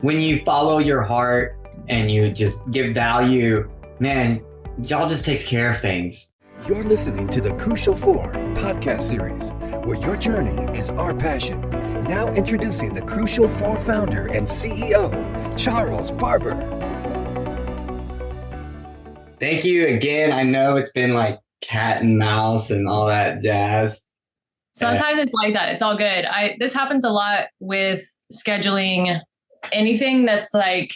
When you follow your heart and you just give value, man, y'all just takes care of things. You're listening to the Crucial 4 podcast series, where your journey is our passion. Now introducing the Crucial 4 founder and CEO, Charles Barber. Thank you again. I know it's been like cat and mouse and all that jazz. Sometimes it's like that. It's all good. This happens a lot with scheduling anything that's like,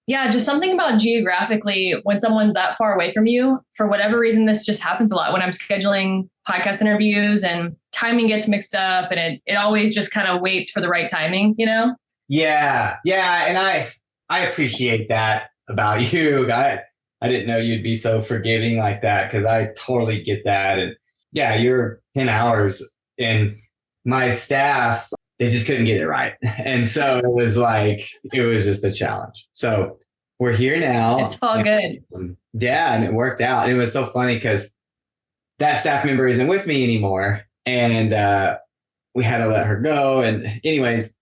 just something about geographically when someone's that far away from you. For whatever reason, this just happens a lot when I'm scheduling podcast interviews and timing gets mixed up, and it always just kind of waits for the right timing, you know? Yeah. And I appreciate that about you. I didn't know you'd be so forgiving like that, because I totally get that. And yeah, you're 10 hours and my staff, they just couldn't get it right. And so it was just a challenge. So we're here now. It's all good. Yeah. And it worked out. And it was so funny because that staff member isn't with me anymore. And we had to let her go. And anyways,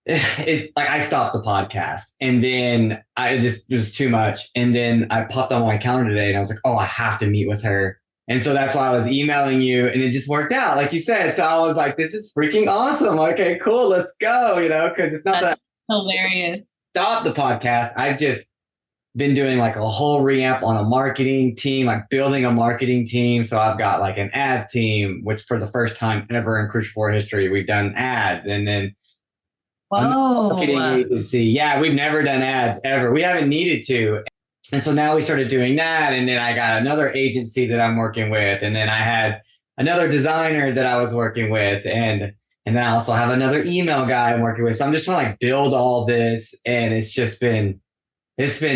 I stopped the podcast, and then it was too much. And then I popped on my calendar today and I was like, oh, I have to meet with her. And so that's why I was emailing you, and it just worked out, like you said. So I was like, this is freaking awesome. Okay, cool. Let's go. Because it's not That's hilarious. Stop the podcast. I've just been doing like a whole reamp on a marketing team, like building a marketing team. So I've got like an ads team, which for the first time ever in Crucial 4 history, we've done ads. And then a marketing agency. Yeah, we've never done ads ever. We haven't needed to. And so now we started doing that. And then I got another agency that I'm working with. And then I had another designer that I was working with. And then I also have another email guy I'm working with. So I'm just trying to like build all this. And it's been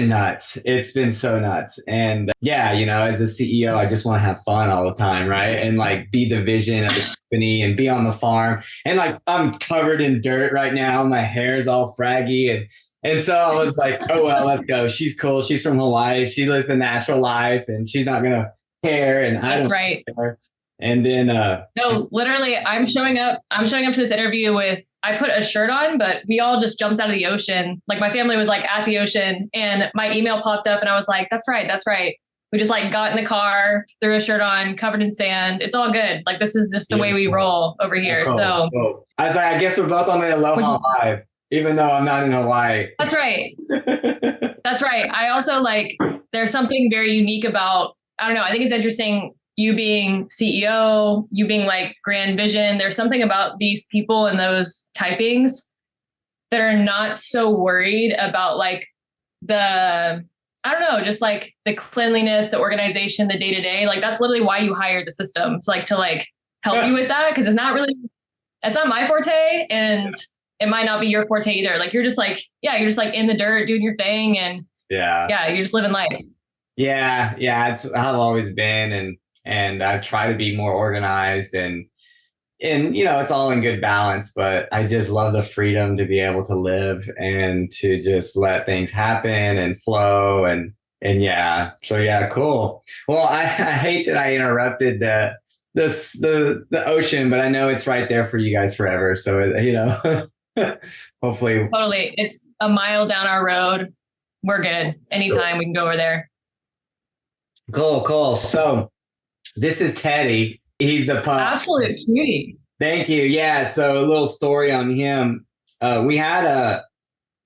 nuts. It's been so nuts. And as the CEO, I just want to have fun all the time, right? And like be the vision of the company and be on the farm. And like I'm covered in dirt right now. My hair's all fraggy. And so I was like, oh, well, let's go. She's cool. She's from Hawaii. She lives the natural life and she's not going to care. And I don't care. And then no, literally I'm showing up to this interview I put a shirt on, but we all just jumped out of the ocean. Like my family was like at the ocean, and my email popped up and I was like, that's right. We just like got in the car, threw a shirt on, covered in sand. It's all good. Like this is just the way we roll over here. Cool. So I was like, I guess we're both on the Aloha Live, even though I'm not in Hawaii. That's right. That's right. I also there's something very unique about, I don't know, I think it's interesting, you being CEO, you being like grand vision. There's something about these people and those typings that are not so worried about just like the cleanliness, the organization, the day-to-day. Like that's literally why you hire the systems, like to like help you with that. Cause it's not my forte, and it might not be your forte either. Like you're just like in the dirt doing your thing, and you're just living life. Yeah. It's I've always been, and I try to be more organized, and it's all in good balance, but I just love the freedom to be able to live and to just let things happen and flow and so cool. Well, I hate that I interrupted the ocean, but I know it's right there for you guys forever. So, hopefully. Totally. It's a mile down our road. We're good. Anytime we can go over there. Cool. So this is Teddy. He's the pup. Absolute cutie. Thank you. Yeah. So a little story on him. We had a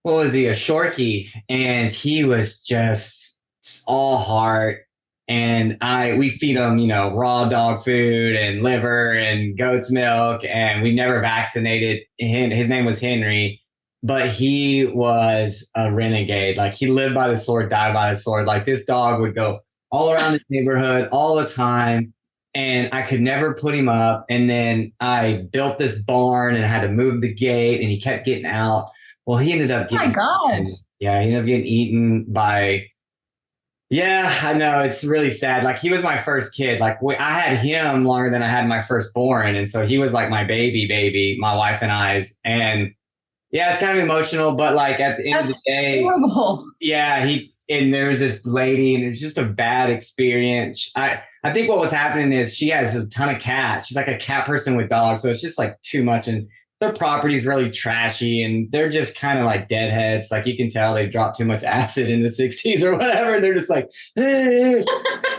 Shorkie, and he was just all heart. And we feed him, raw dog food and liver and goat's milk, and we never vaccinated him. His name was Henry, but he was a renegade. Like he lived by the sword, died by the sword. Like this dog would go all around the neighborhood all the time, and I could never put him up. And then I built this barn and I had to move the gate, and he kept getting out. Well, he ended up getting, he ended up getting eaten by, I know, it's really sad. Like he was my first kid. Like I had him longer than I had my firstborn. And so he was like my baby, my wife and I's. And it's kind of emotional, but like at the end of the day, horrible. And there was this lady, and it was just a bad experience. I think what was happening is she has a ton of cats. She's like a cat person with dogs. So it's just like too much. And their property's really trashy and they're just kind of like deadheads. Like you can tell they dropped too much acid in the 60s or whatever. And they're just like, hey.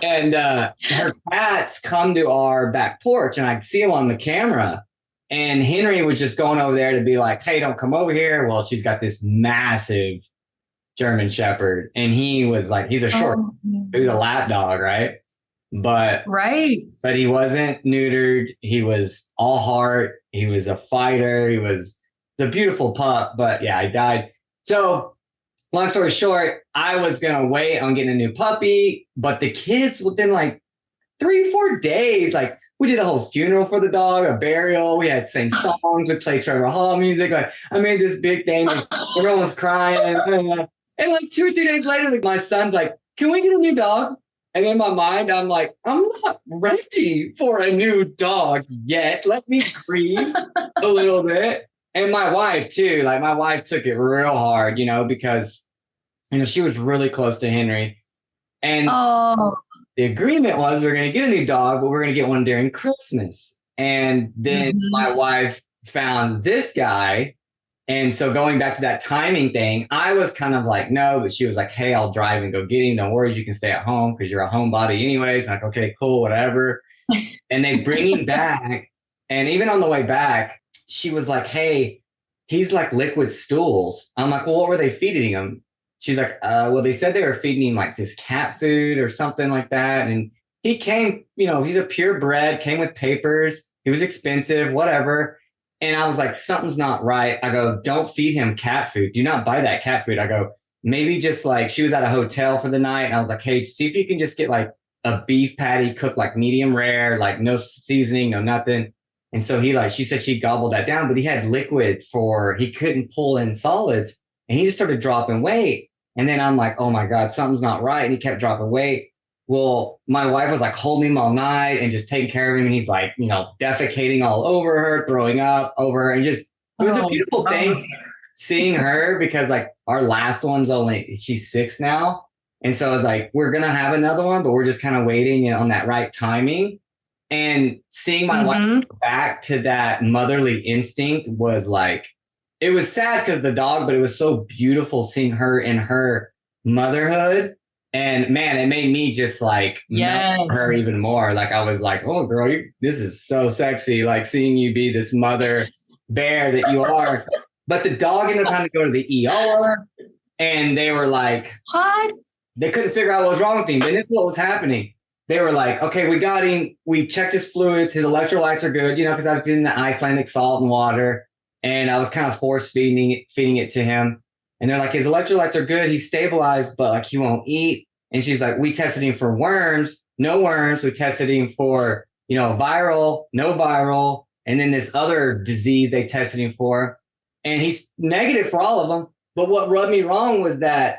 And her cats come to our back porch and I see them on the camera. And Henry was just going over there to be like, hey, don't come over here. Well, she's got this massive German Shepherd. And he was like, he's a short, he was a lap dog, right? But he wasn't neutered. He was all heart. He was a fighter. He was the beautiful pup. But yeah, he died. So long story short, I was going to wait on getting a new puppy. But the kids within like 3-4 days, like we did a whole funeral for the dog, a burial. We had sang songs. We played Trevor Hall music. Like I made this big thing. Like, everyone was crying. And like 2 or 3 days later, like, my son's like, can we get a new dog? And in my mind, I'm like, I'm not ready for a new dog yet. Let me grieve a little bit. And my wife too, like my wife took it real hard, you know, because, you know, she was really close to Henry. And the agreement was we we're going to get a new dog, but we're going to get one during Christmas. And then my wife found this guy. And so going back to that timing thing, I was kind of like, no, but she was like, hey, I'll drive and go get him. No worries, you can stay at home because you're a homebody anyways. And I'm like, okay, cool, whatever. And they bring him back. And even on the way back, she was like, hey, he's like liquid stools. I'm like, well, what were they feeding him? She's like, well, they said they were feeding him like this cat food or something like that. And he came, you know, he's a purebred, came with papers. He was expensive, whatever. And I was like, something's not right. I go, don't feed him cat food. Do not buy that cat food. I go, maybe just like, she was at a hotel for the night. And I was like, hey, see if you can just get like a beef patty cooked like medium rare, like no seasoning, no nothing. And so she said she gobbled that down, but he had liquid he couldn't pull in solids. And he just started dropping weight. And then I'm like, oh my God, something's not right. And he kept dropping weight. Well, my wife was like holding him all night and just taking care of him. And he's like, you know, defecating all over her, throwing up over her. And just, it was a beautiful thing seeing her because like our last one's she's 6 now. And so I was like, we're going to have another one, but we're just kind of waiting on that right timing. And seeing my wife go back to that motherly instinct was like, it was sad because the dog, but it was so beautiful seeing her in her motherhood. And man, it made me just like know her even more. Like I was like, oh girl, this is so sexy. Like seeing you be this mother bear that you are. But the dog ended up having to go to the ER and they were like, what? They couldn't figure out what was wrong with him. And this is what was happening. They were like, okay, we got him. We checked his fluids. His electrolytes are good, you know, because I was in the Icelandic salt and water and I was kind of force feeding it to him. And they're like, his electrolytes are good. He's stabilized, but like he won't eat. And she's like, we tested him for worms, no worms. We tested him for, you know, viral, no viral. And then this other disease they tested him for. And he's negative for all of them. But what rubbed me wrong was that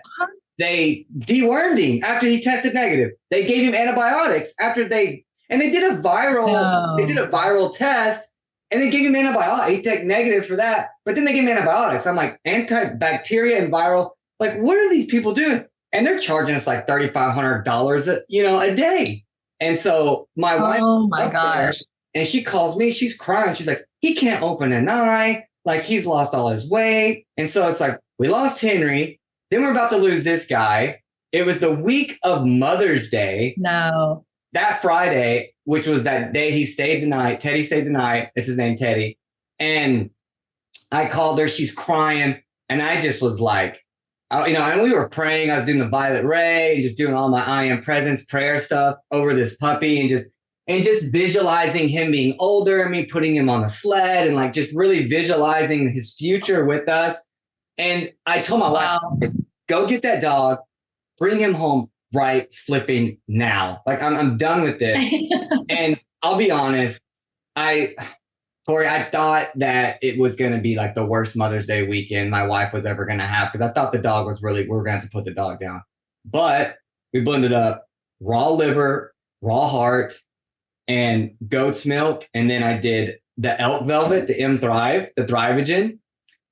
they dewormed him after he tested negative. They gave him antibiotics after they did a viral test. And they gave him antibiotics. He took negative for that. But then they gave him antibiotics. I'm like, antibacteria and viral. Like, what are these people doing? And they're charging us like $3,500, a day. And so my wife, oh my gosh, and she calls me. She's crying. She's like, he can't open an eye. Like he's lost all his weight. And so it's like, we lost Henry. Then we're about to lose this guy. It was the week of Mother's Day. No. That Friday, which was that day he stayed the night. Teddy stayed the night. That's his name, Teddy. And I called her. She's crying. And I just was like, and we were praying. I was doing the Violet Ray and just doing all my I am presence prayer stuff over this puppy and just visualizing him being older and me putting him on a sled and like just really visualizing his future with us. And I told my wife, go get that dog, bring him home right flipping now. Like I'm done with this. And I'll be honest, Korey, I thought that it was going to be like the worst Mother's Day weekend my wife was ever going to have because I thought the dog was we were going to have to put the dog down. But we blended up raw liver, raw heart, and goat's milk. And then I did the elk velvet, the M-Thrive, the Thrivogen.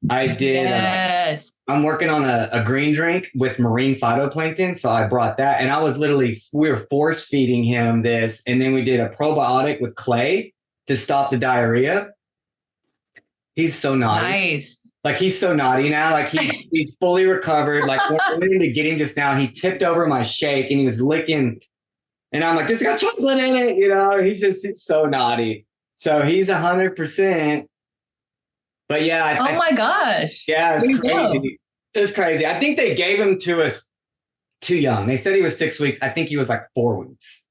I did. Yes. I'm working on a green drink with marine phytoplankton. So I brought that and we were force feeding him this. And then we did a probiotic with clay to stop the diarrhea. He's so naughty. Nice. Like he's so naughty now. Like he's fully recovered. Like when I went in to get him just now, he tipped over my shake and he was licking. And I'm like, this got chocolate in it. You know, he's so naughty. So he's 100%. But yeah. Oh my gosh. Yeah, it's crazy. It's crazy. I think they gave him to us too young. They said he was 6 weeks. I think he was like 4 weeks.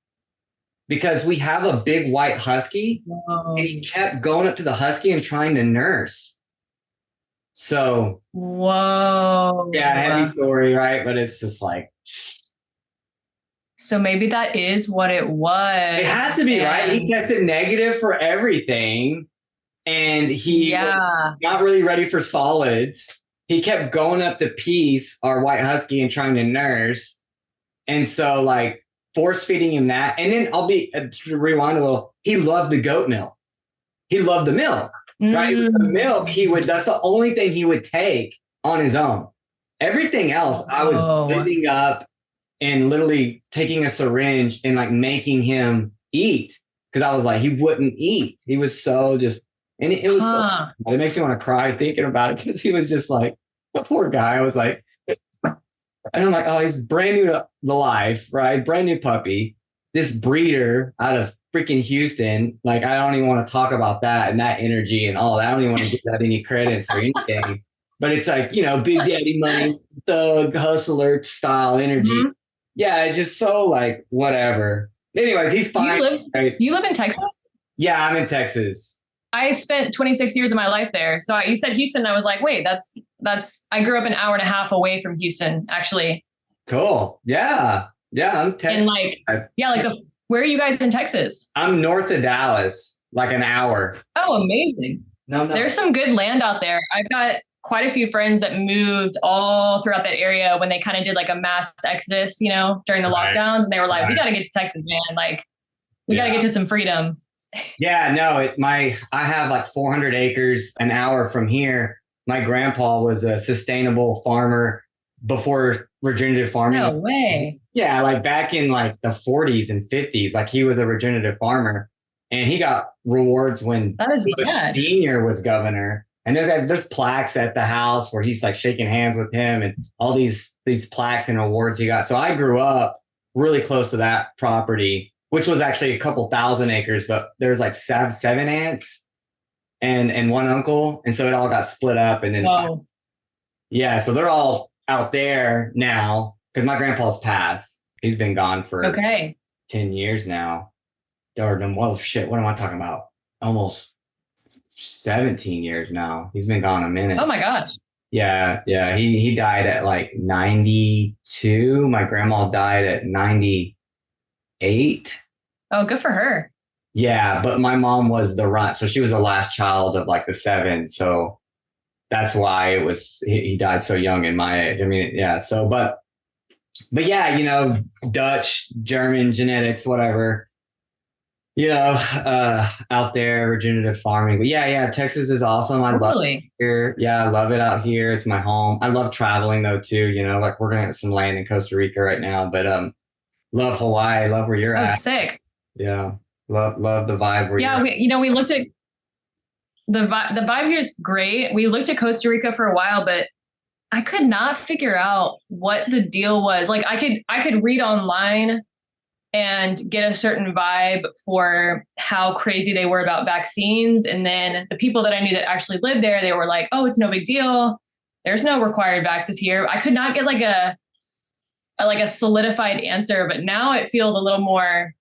Because we have a big white husky, and he kept going up to the husky and trying to nurse. So, whoa. Yeah, heavy story, right? But it's just like. So maybe that is what it was. It has to be, right? He tested negative for everything, and he was not really ready for solids. He kept going up to Peace, our white husky, and trying to nurse. And so, like, force feeding him that. And then to rewind a little, he loved the goat milk. He loved the milk, right? The milk, that's the only thing he would take on his own. Everything else, I was bending up and literally taking a syringe and like making him eat. Cause I was like, he wouldn't eat. He was so just, and it was, it makes me want to cry thinking about it. Cause he was just like, the poor guy. I was like, and I'm like, oh, he's brand new to the life, right? Brand new puppy. This breeder out of freaking Houston. Like, I don't even want to talk about that and that energy and all that. I don't even want to give that any credits or anything. But it's like, you know, big daddy money, thug, hustler style energy. Mm-hmm. Yeah, it's just so like, whatever. Anyways, he's fine. You live in Texas? Yeah, I'm in Texas. I spent 26 years of my life there. So you said Houston. I was like, wait, I grew up an hour and a half away from Houston, actually. Cool. Yeah. Yeah. I'm Texas. And where are you guys in Texas? I'm north of Dallas, like an hour. Oh, amazing. No. There's some good land out there. I've got quite a few friends that moved all throughout that area when they kind of did like a mass exodus, you know, during the lockdowns. And they were like, we got to get to Texas, man. Like, we got to get to some freedom. Yeah, no, I have like 400 acres an hour from here. My grandpa was a sustainable farmer before regenerative farming. No way. Yeah, like back in like the 40s and 50s, like he was a regenerative farmer, and he got rewards when Bush Senior was governor. And there's plaques at the house where he's like shaking hands with him, and all these plaques and awards he got. So I grew up really close to that property, which was actually a couple thousand acres, but there's like seven aunts and one uncle. And so it all got split up. And then, so they're all out there now because my grandpa's passed. He's been gone for 10 years now. What am I talking about? Almost 17 years now. He's been gone a minute. Oh my gosh. Yeah. He died at like 92. My grandma died at 98. Oh, good for her. Yeah, but my mom was the runt, so she was the last child of like the 7. So that's why he died so young in my age. I mean, yeah. So, but yeah, you know, Dutch, German genetics, whatever. You know, out there, regenerative farming. But yeah, Texas is awesome. I love it here. Yeah, I love it out here. It's my home. I love traveling though too. You know, like we're gonna get some land in Costa Rica right now, but love Hawaii. Love where you're at. Sick. Yeah, love the vibe. We looked at the vibe here is great. We looked at Costa Rica for a while, but I could not figure out what the deal was. Like I could read online and get a certain vibe for how crazy they were about vaccines. And then the people that I knew that actually lived there, they were like, oh, it's no big deal. There's no required vaccines here. I could not get like a solidified answer, but now it feels a little more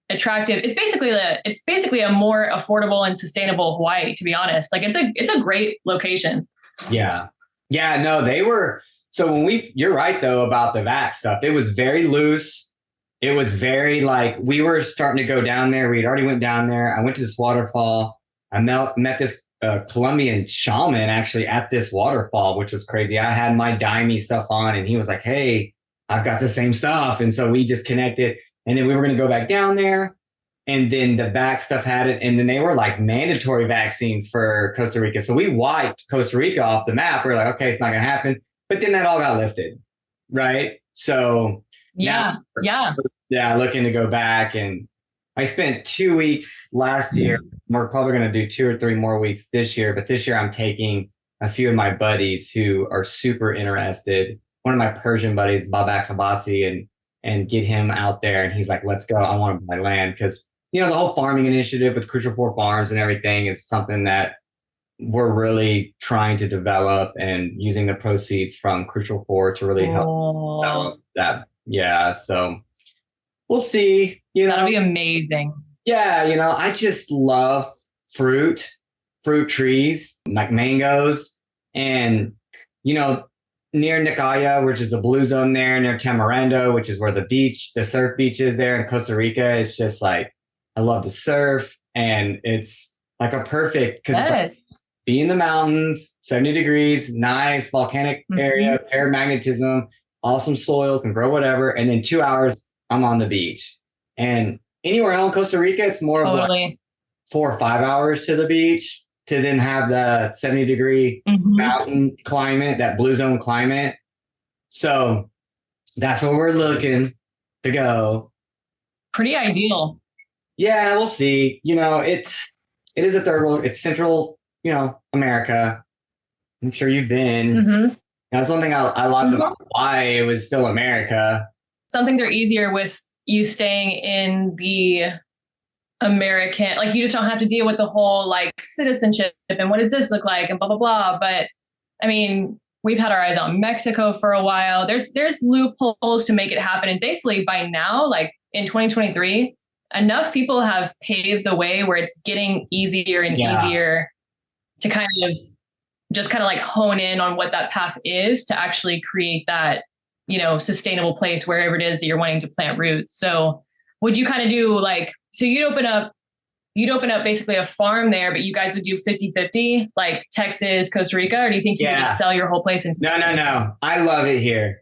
attractive. It's basically a more affordable and sustainable Hawaii, to be honest. Like it's a great location. Yeah. No, they were. So you're right though, about the vax stuff. It was very loose. It was very like, we were starting to go down there. We'd already went down there. I went to this waterfall. I met this Colombian shaman actually at this waterfall, which was crazy. I had my dimey stuff on and he was like, hey, I've got the same stuff. And so we just connected, and then we were going to go back down there, and then the vax stuff had it. And then they were like mandatory vaccine for Costa Rica. So we wiped Costa Rica off the map. We were like, okay, it's not going to happen. But then that all got lifted. Right. So yeah. Looking to go back, and I spent 2 weeks last year. We're probably going to do 2 or 3 more weeks this year, but this year I'm taking a few of my buddies who are super interested. One of my Persian buddies, Babak Habasi, and get him out there. And he's like, let's go. I want to buy land because, the whole farming initiative with Crucial 4 Farms and everything is something that we're really trying to develop and using the proceeds from Crucial 4 to really help develop that. Yeah. So we'll see. That'll be amazing. Yeah. I just love fruit trees like mangoes and, near Nicaya, which is the blue zone there, near Tamarindo, which is where the surf beach is there in Costa Rica. It's just like, I love to surf and it's like a perfect, because it's like, be in the mountains, 70 degrees, nice volcanic area, paramagnetism, awesome soil, can grow whatever. And then 2 hours, I'm on the beach. And anywhere else in Costa Rica, it's more of like 4 or 5 hours to the beach to then have the 70-degree mountain climate, that blue zone climate. So that's where we're looking to go. Pretty ideal. Yeah, we'll see. It is a third world, it's central, America. I'm sure you've been. That's one thing I loved about why it was still America. Some things are easier with you staying in the American, like you just don't have to deal with the whole like citizenship and what does this look like and blah, blah, blah. But I mean, we've had our eyes on Mexico for a while. There's loopholes to make it happen. And thankfully by now, like in 2023, enough people have paved the way where it's getting easier and easier to kind of like hone in on what that path is to actually create that, sustainable place wherever it is that you're wanting to plant roots. So would you kind of do like, so you'd open up basically a farm there, but you guys would do 50-50, like Texas, Costa Rica, or do you think you would just sell your whole place? No. I love it here.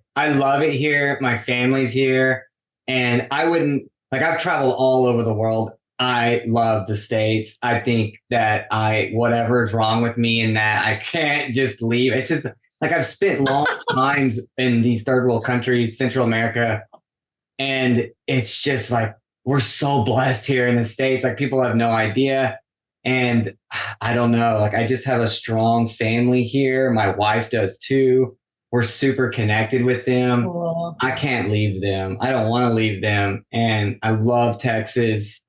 My family's here. And I wouldn't, like, I've traveled all over the world. I love the States. I think that whatever's wrong with me in that I can't just leave. It's just like I've spent long times in these third world countries, Central America. And it's just like, we're so blessed here in the States. Like people have no idea. And I don't know, like I just have a strong family here. My wife does too. We're super connected with them. Cool. I can't leave them. I don't want to leave them. And I love Texas.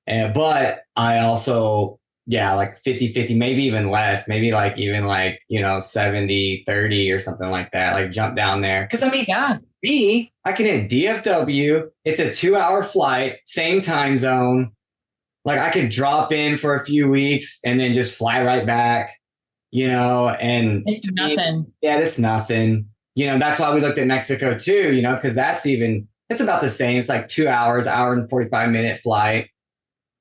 But I also, like 50-50, maybe even less, maybe like even like, 70-30 or something like that. Like jump down there. Cause I mean, I can hit DFW. It's a 2-hour flight, same time zone. Like I could drop in for a few weeks and then just fly right back, and it's nothing. It's nothing. That's why we looked at Mexico too, because it's about the same. It's like 2 hours, hour and 45-minute flight.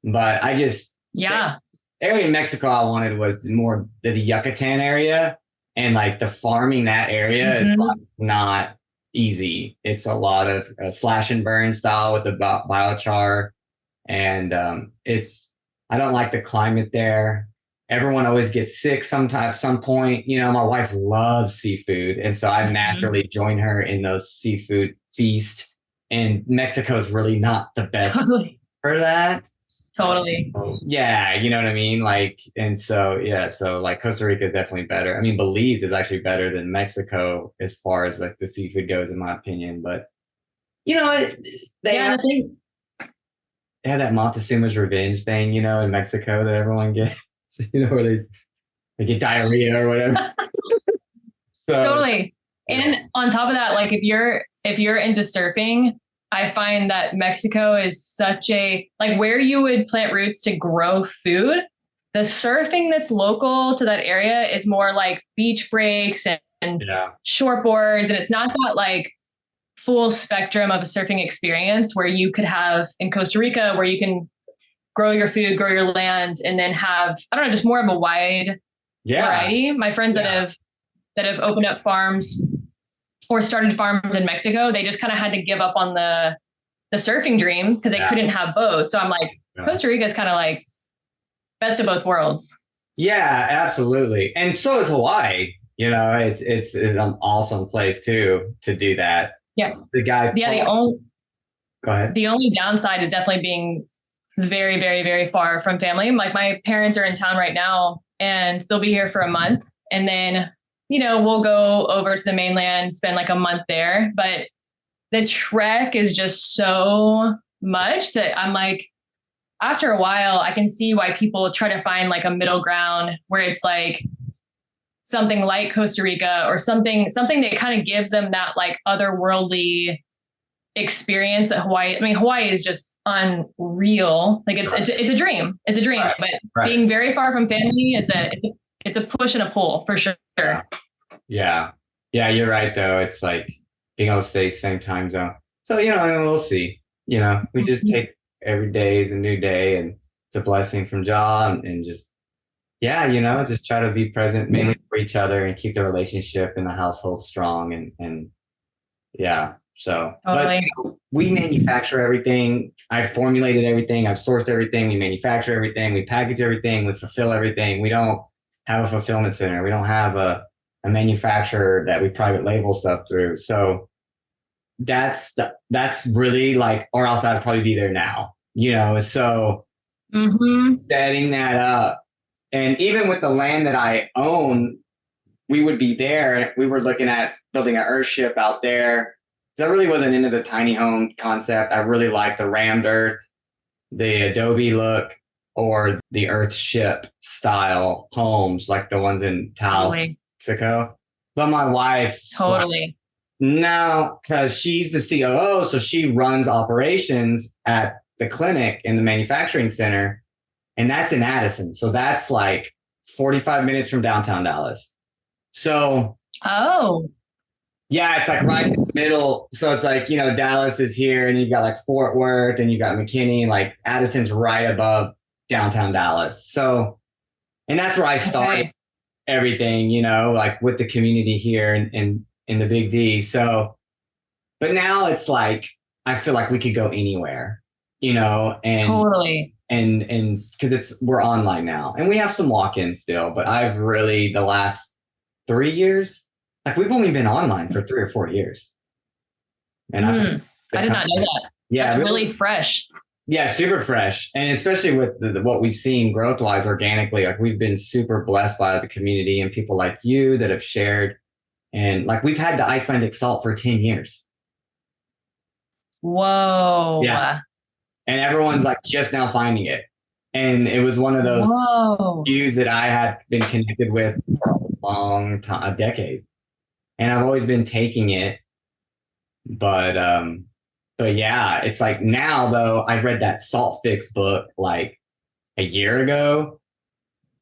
But the area in Mexico I wanted was more the Yucatan area, and like the farming that area is like not easy. It's a lot of slash and burn style with the biochar. And I don't like the climate there. Everyone always gets sick some point. My wife loves seafood. And so I naturally join her in those seafood feast. And Mexico's really not the best for that. Totally. Yeah, you know what I mean? Like, and so, so like Costa Rica is definitely better. I mean, Belize is actually better than Mexico as far as like the seafood goes, in my opinion. But, they have that Montezuma's Revenge thing, in Mexico that everyone gets, where they get diarrhea or whatever. Totally. And on top of that, like if you're into surfing, I find that Mexico is such where you would plant roots to grow food. The surfing that's local to that area is more like beach breaks and short boards. And it's not that like full spectrum of a surfing experience where you could have in Costa Rica, where you can grow your food, grow your land, and then have, I don't know, just more of a wide variety. My friends that have opened up farms or started farms in Mexico, they just kind of had to give up on the surfing dream because they couldn't have both. So I'm like, Costa Rica is kind of like best of both worlds. Yeah, absolutely. And so is Hawaii. It's an awesome place too to do that. Yeah. Go ahead. The only downside is definitely being very, very, very far from family. Like my parents are in town right now and they'll be here for a month. And then, we'll go over to the mainland, spend like a month there. But the trek is just so much that I'm like, after a while, I can see why people try to find like a middle ground where it's like something like Costa Rica or something that kind of gives them that like otherworldly experience that Hawaii is just unreal. Like it's a dream. It's a dream, but being very far from family, it's a push and a pull for sure. Yeah. Yeah, you're right though. It's like being able to stay same time zone. So, we'll see. We just take every day is a new day, and it's a blessing from John, and just just try to be present mainly for each other and keep the relationship in the household strong and yeah. So, totally. But we manufacture everything. I've formulated everything. I've sourced everything. We manufacture everything. We package everything. We fulfill everything. We don't have a fulfillment center. We don't have a manufacturer that we private label stuff through. So that's really like, or else I'd probably be there now, so setting that up. And even with the land that I own, we would be there. We were looking at building an earth ship out there. I really wasn't into the tiny home concept. I really liked the rammed earth, the adobe look, or the earth ship style homes like the ones in Taos, Mexico. But my wife totally no, because she's the COO, so she runs operations at the clinic in the manufacturing center, and that's in Addison. So that's like 45 minutes from downtown Dallas. So yeah, it's like right in the middle. So it's like, Dallas is here, and you've got like Fort Worth, and you've got McKinney, like Addison's right above downtown Dallas. So, and that's where I started everything, like with the community here and in the Big D. So, but now it's like, I feel like we could go anywhere, and totally. And because we're online now, and we have some walk-ins still, but I've really the last 3 years, like we've only been online for 3 or 4 years. And I did not know that. Yeah. That's really fresh. Yeah. Super fresh. And especially with what we've seen growth-wise organically, like we've been super blessed by the community and people like you that have shared. And like we've had the Icelandic salt for 10 years. Whoa. Yeah. And everyone's like just now finding it. And it was one of those views that I had been connected with for a long time, a decade. And I've always been taking it. But yeah, it's like now though, I read that Salt Fix book like a year ago.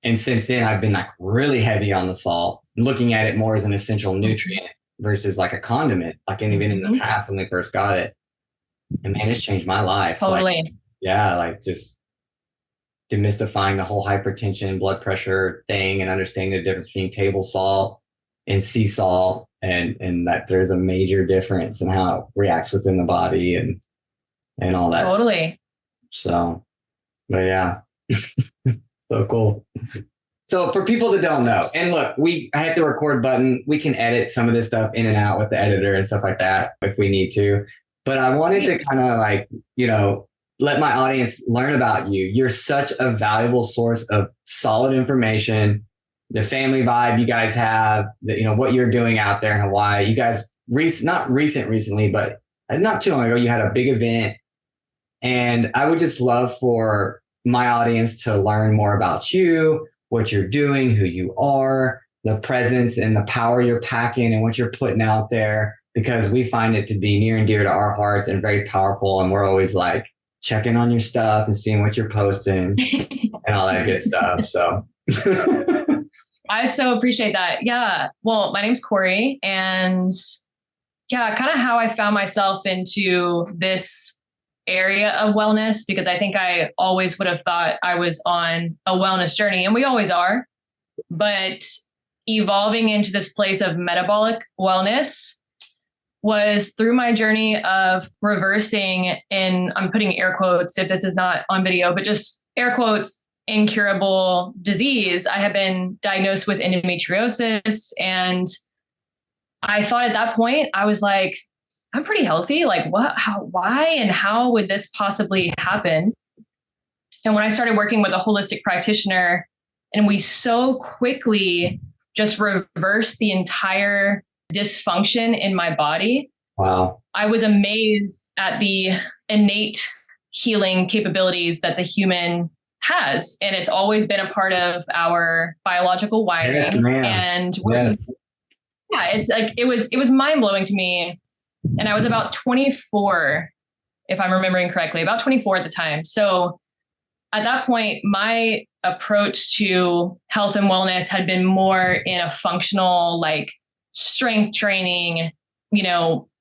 And since then I've been like really heavy on the salt, looking at it more as an essential nutrient versus like a condiment, like even in the past when we first got it. And man, it's changed my life. Totally. Like, yeah, like just demystifying the whole hypertension, blood pressure thing and understanding the difference between table salt and sea salt and that there's a major difference in how it reacts within the body and all that. Totally. So, but yeah, so cool. So for people that don't know, and look, I hit the record button. We can edit some of this stuff in and out with the editor and stuff like that if we need to. But I wanted to kind of like, let my audience learn about you. You're such a valuable source of solid information, the family vibe you guys have, what you're doing out there in Hawaii. You guys, recently, but not too long ago, you had a big event. And I would just love for my audience to learn more about you, what you're doing, who you are, the presence and the power you're packing and what you're putting out there, because we find it to be near and dear to our hearts and very powerful. And we're always like checking on your stuff and seeing what you're posting and all that good stuff. So I so appreciate that. Yeah. Well, my name's Korey, and yeah, kind of how I found myself into this area of wellness, because I think I always would have thought I was on a wellness journey, and we always are, but evolving into this place of metabolic wellness was through my journey of reversing, and I'm putting air quotes if this is not on video, but just air quotes, incurable disease. I have been diagnosed with endometriosis, and I thought at that point, I was like, I'm pretty healthy. Like why and how would this possibly happen? And when I started working with a holistic practitioner, and we so quickly just reversed the entire dysfunction in my body. Wow. I was amazed at the innate healing capabilities that the human has. And it's always been a part of our biological wiring. Yes, ma'am. And Yes. yeah, it's like, it was mind blowing to me. And I was about 24, if I'm remembering correctly, about 24 at the time. So at that point, my approach to health and wellness had been more in a functional, like strength training,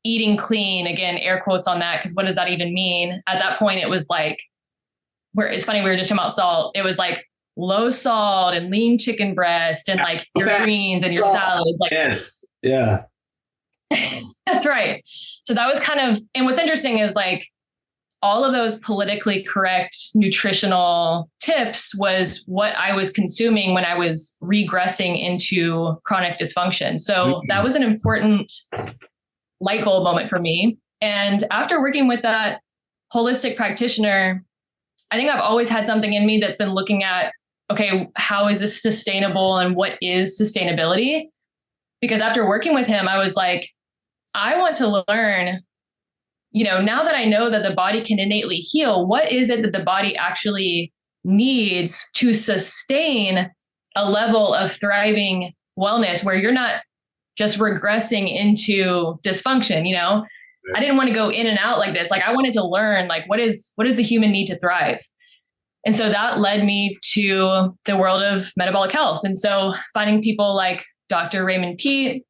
eating clean, again, air quotes on that, because what does that even mean? At that point, it was like, it's funny, we were just talking about salt. It was like low salt and lean chicken breast and like your greens and your salads. Like, yes. Yeah. That's right. So that was kind of, and what's interesting is like all of those politically correct nutritional tips was what I was consuming when I was regressing into chronic dysfunction. So that was an important light bulb moment for me. And after working with that holistic practitioner, I think I've always had something in me that's been looking at, okay, how is this sustainable and what is sustainability? Because after working with him, I was like, I want to learn, now that I know that the body can innately heal, what is it that the body actually needs to sustain a level of thriving wellness where you're not just regressing into dysfunction, I didn't want to go in and out like this. Like I wanted to learn, like, what is the human need to thrive? And so that led me to the world of metabolic health. And so finding people like Dr. Raymond Peat,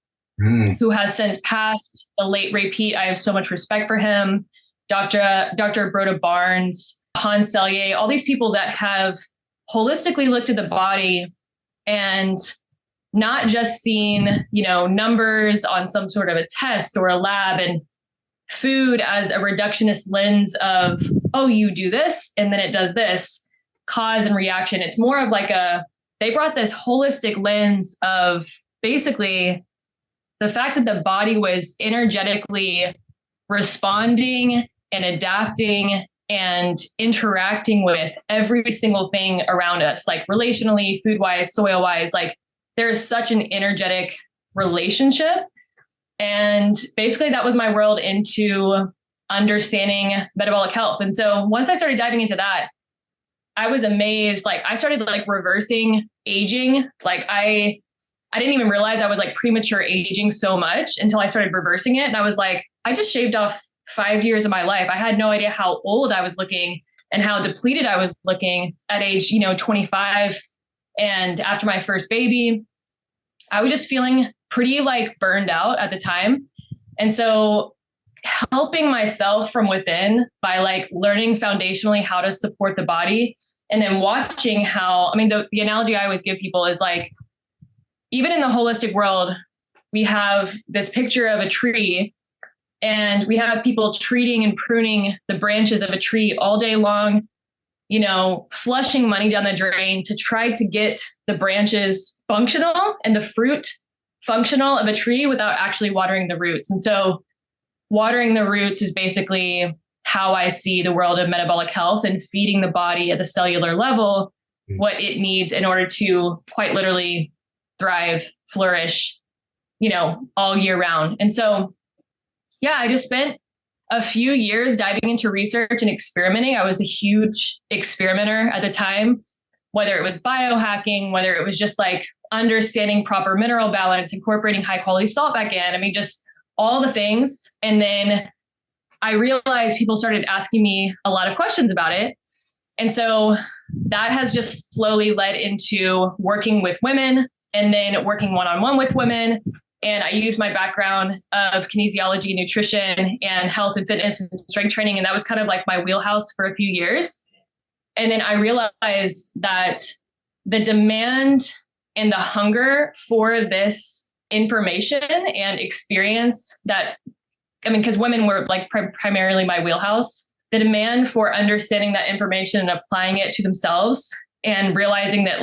who has since passed, the late Ray Peat, I have so much respect for him. Dr. Broda Barnes, Hans Selye, all these people that have holistically looked at the body and not just seen, numbers on some sort of a test or a lab and food as a reductionist lens of, oh, you do this and then it does this, cause and reaction. It's more of like they brought this holistic lens of basically the fact that the body was energetically responding and adapting and interacting with every single thing around us, like relationally, food-wise, soil-wise, like there's such an energetic relationship. And basically that was my world into understanding metabolic health. And so once I started diving into that, I was amazed. Like I started like reversing aging. Like I didn't even realize I was like premature aging so much until I started reversing it. And I was like, I just shaved off 5 years of my life. I had no idea how old I was looking and how depleted I was looking at age, 25. And after my first baby, I was just feeling pretty like burned out at the time. And so helping myself from within by like learning foundationally how to support the body and then watching how, the analogy I always give people is like, even in the holistic world, we have this picture of a tree and we have people treating and pruning the branches of a tree all day long, flushing money down the drain to try to get the branches functional and the fruit functional of a tree without actually watering the roots. And so watering the roots is basically how I see the world of metabolic health and feeding the body at the cellular level what it needs in order to quite literally thrive, flourish, all year round. And so, yeah, I just spent a few years diving into research and experimenting. I was a huge experimenter at the time, whether it was biohacking, whether it was just like understanding proper mineral balance, incorporating high quality salt back in. Just all the things. And then I realized people started asking me a lot of questions about it. And so that has just slowly led into working with women and then working one-on-one with women. And I use my background of kinesiology, nutrition, and health and fitness and strength training. And that was kind of like my wheelhouse for a few years. And then I realized that the demand and the hunger for this information and experience that, because women were like primarily my wheelhouse, the demand for understanding that information and applying it to themselves and realizing that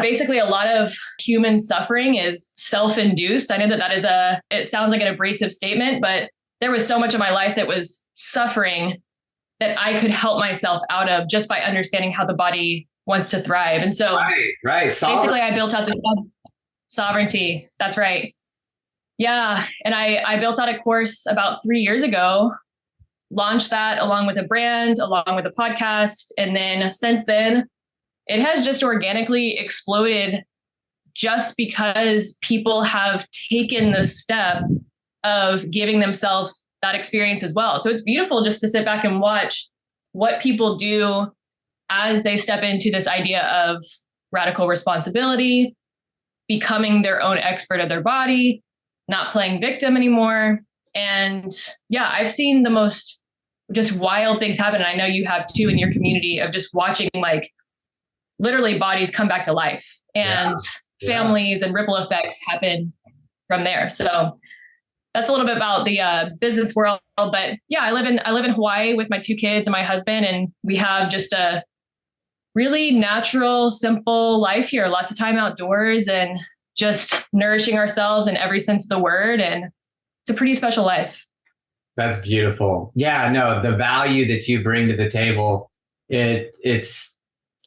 basically a lot of human suffering is self-induced. I know that is it sounds like an abrasive statement, but there was so much of my life that was suffering that I could help myself out of just by understanding how the body wants to thrive. And so right. basically I built out the sovereignty. That's right. Yeah. And I built out a course about 3 years ago, launched that along with a brand, along with a podcast. And then since then, it has just organically exploded just because people have taken the step of giving themselves that experience as well. So it's beautiful just to sit back and watch what people do as they step into this idea of radical responsibility, becoming their own expert of their body, not playing victim anymore. And yeah, I've seen the most just wild things happen. And I know you have too in your community, of just watching like literally bodies come back to life and families and ripple effects happen from there. So that's a little bit about the business world. But yeah, I live in Hawaii with my 2 kids and my husband, and we have just a really natural, simple life here. Lots of time outdoors and just nourishing ourselves in every sense of the word. And it's a pretty special life. That's beautiful. Yeah, no, the value that you bring to the table, it's,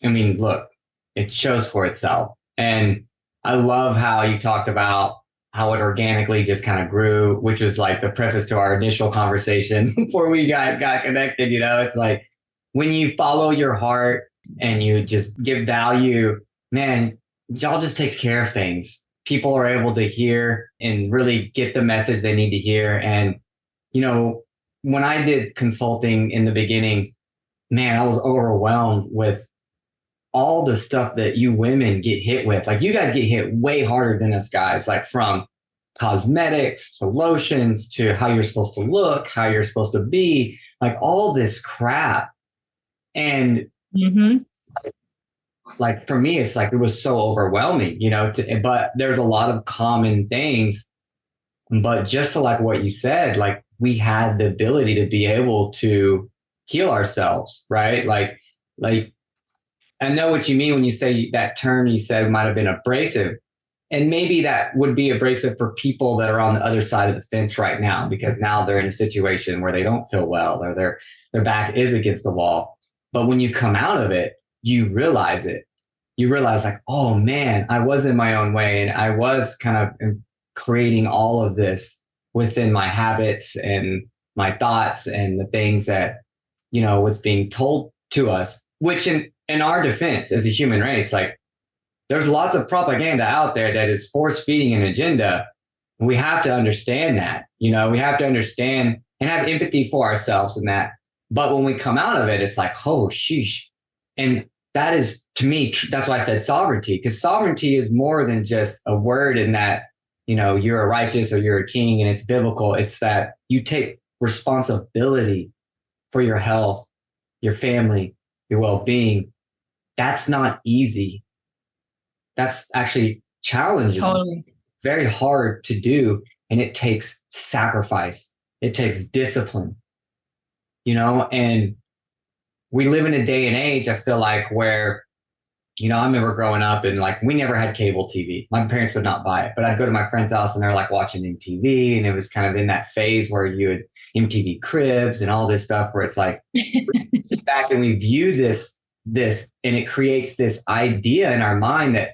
I mean, look, it shows for itself. And I love how you talked about how it organically just kind of grew, which was like the preface to our initial conversation before we got connected. You know, it's like when you follow your heart and you just give value, man, y'all just takes care of things. People are able to hear and really get the message they need to hear. And, you know, when I did consulting in the beginning, man, I was overwhelmed with all the stuff that you women get hit with. Like, you guys get hit way harder than us guys, like from cosmetics to lotions to how you're supposed to look, how you're supposed to be, like all this crap. And like, for me, it's like, it was so overwhelming, you know, but there's a lot of common things, but just to like what you said, like we had the ability to be able to heal ourselves, right? Like, I know what you mean when you say that term you said might have been abrasive. And maybe that would be abrasive for people that are on the other side of the fence right now, because now they're in a situation where they don't feel well, or their back is against the wall. But when you come out of it, you realize it. You realize like, oh man, I was in my own way, and I was kind of creating all of this within my habits and my thoughts and the things that, you know, was being told to us, which in our defense as a human race, like there's lots of propaganda out there that is force feeding an agenda. We have to understand that, you know, we have to understand and have empathy for ourselves in that. But when we come out of it, it's like, oh, sheesh. And that is, to me, that's why I said sovereignty, because sovereignty is more than just a word in that, you know, you're a righteous or you're a king and it's biblical. It's that you take responsibility for your health, your family, your well-being. That's not easy. That's actually challenging. Totally. Very hard to do. And it takes sacrifice. It takes discipline, you know, and we live in a day and age, I feel like, where, you know, I remember growing up and like, we never had cable TV. My parents would not buy it, but I'd go to my friend's house and they're like watching MTV. And it was kind of in that phase where you would MTV Cribs and all this stuff where it's like, we sit back and we view this, and it creates this idea in our mind that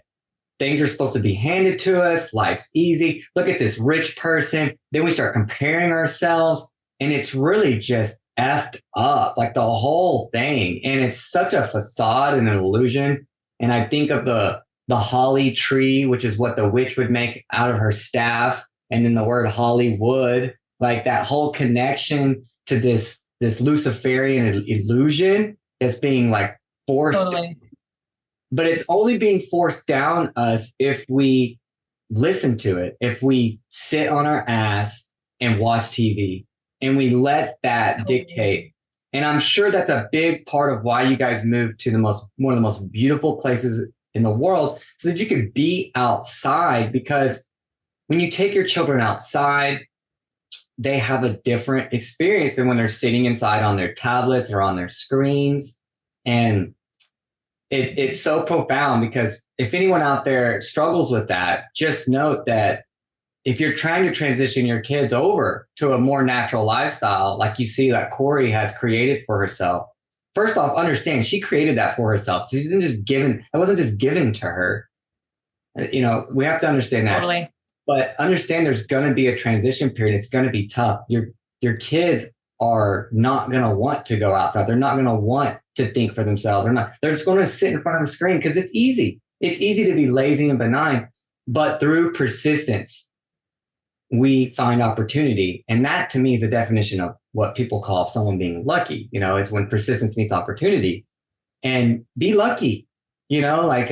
things are supposed to be handed to us. Life's easy. Look at this rich person. Then we start comparing ourselves, and it's really just effed up, like the whole thing. And it's such a facade and an illusion. And I think of the holly tree, which is what the witch would make out of her staff. And then the word Hollywood, like that whole connection to this Luciferian illusion that's being like forced. Totally. But it's only being forced down us if we listen to it, if we sit on our ass and watch TV and we let that dictate. And I'm sure that's a big part of why you guys moved to one of the most beautiful places in the world, so that you could be outside. Because when you take your children outside, they have a different experience than when they're sitting inside on their tablets or on their screens. And it's so profound, because if anyone out there struggles with that, just note that if you're trying to transition your kids over to a more natural lifestyle, like you see that Korey has created for herself, first off, understand she created that for herself. She didn't just given, it wasn't just given to her. You know, we have to understand that. Totally. But understand there's going to be a transition period. It's going to be tough. Your kids are not going to want to go outside. They're not going to want to think for themselves. They're just going to sit in front of a screen because it's easy. It's easy to be lazy and benign, but through persistence, we find opportunity. And that to me is the definition of what people call someone being lucky. You know, it's when persistence meets opportunity. And be lucky, you know, like